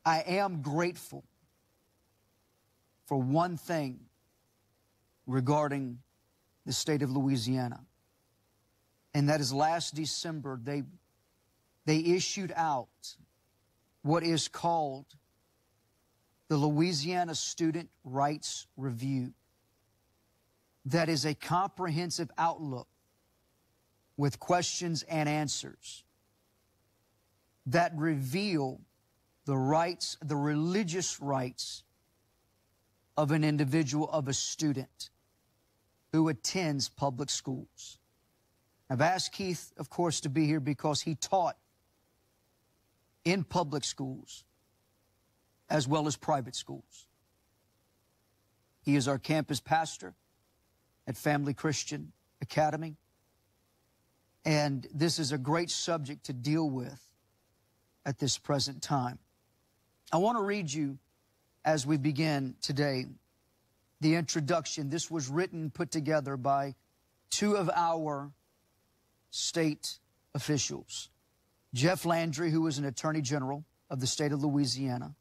I am grateful for one thing regarding the state of Louisiana, and that is last December they issued out what is called the Louisiana Student Rights Review. That is a comprehensive outlook with questions and answers that reveal the rights, the religious rights of an individual, of a student who attends public schools. I've asked Keith, of course, to be here because he taught in public schools as well as private schools. He is our campus pastor at Family Christian Academy. And this is a great subject to deal with at this present time. I want to read you, as we begin today, the introduction. This was written, put together by two of our state officials, Jeff Landry, who is an attorney general of the state of Louisiana,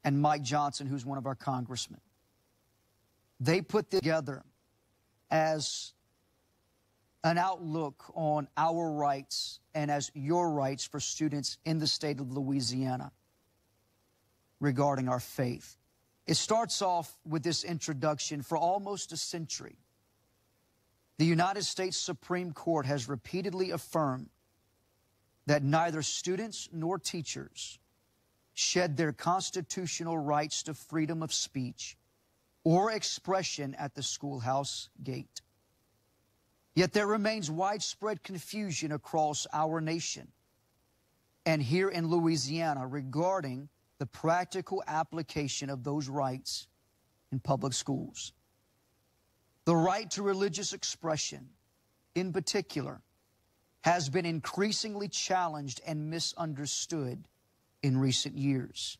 and Mike Johnson, who's one of our congressmen. They put together as an outlook on our rights and as your rights for students in the state of Louisiana regarding our faith. It starts off with this introduction. For almost a century, the United States Supreme Court has repeatedly affirmed that neither students nor teachers shed their constitutional rights to freedom of speech or expression at the schoolhouse gate. Yet there remains widespread confusion across our nation and here in Louisiana regarding the practical application of those rights in public schools. The right to religious expression, in particular, has been increasingly challenged and misunderstood in recent years.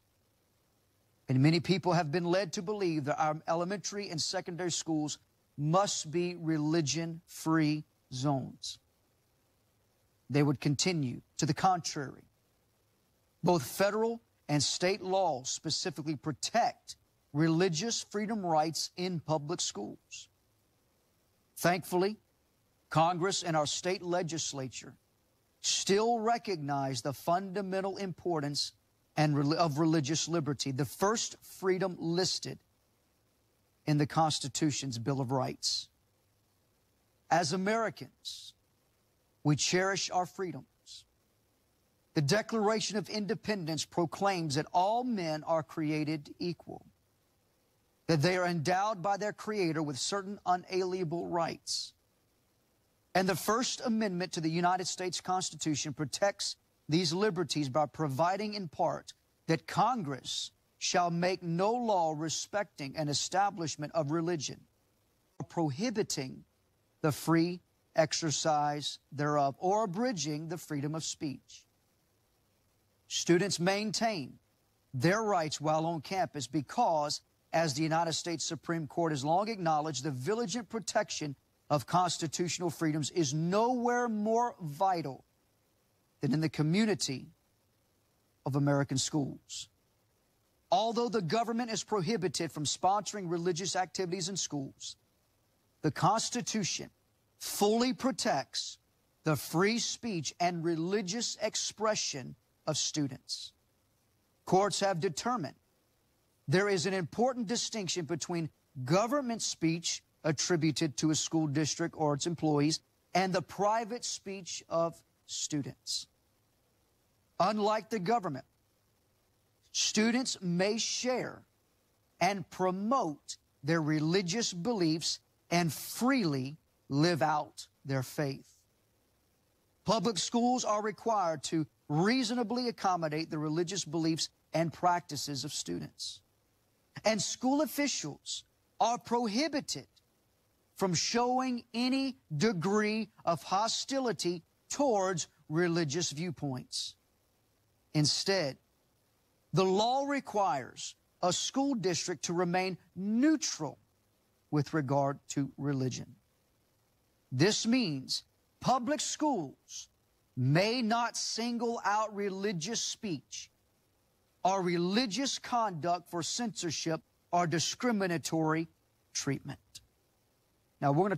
And many people have been led to believe that our elementary and secondary schools must be religion-free zones. They would continue to the contrary. Both federal and state laws specifically protect religious freedom rights in public schools. Thankfully, Congress and our state legislature still recognize the fundamental importance of religious liberty, the first freedom listed in the Constitution's Bill of Rights. As Americans, we cherish our freedoms. The Declaration of Independence proclaims that all men are created equal, that they are endowed by their Creator with certain unalienable rights. And the First Amendment to the United States Constitution protects these liberties by providing in part that Congress shall make no law respecting an establishment of religion, or prohibiting the free exercise thereof, or abridging the freedom of speech. Students maintain their rights while on campus because, as the United States Supreme Court has long acknowledged, the vigilant protection of constitutional freedoms is nowhere more vital than in the community of American schools. Although the government is prohibited from sponsoring religious activities in schools, the Constitution fully protects the free speech and religious expression of students. Courts have determined there is an important distinction between government speech attributed to a school district or its employees and the private speech of students. Unlike the government, students may share and promote their religious beliefs and freely live out their faith. Public schools are required to reasonably accommodate the religious beliefs and practices of students. And school officials are prohibited from showing any degree of hostility towards religious viewpoints. Instead, the law requires a school district to remain neutral with regard to religion. This means public schools may not single out religious speech or religious conduct for censorship or discriminatory treatment. Now, we're going to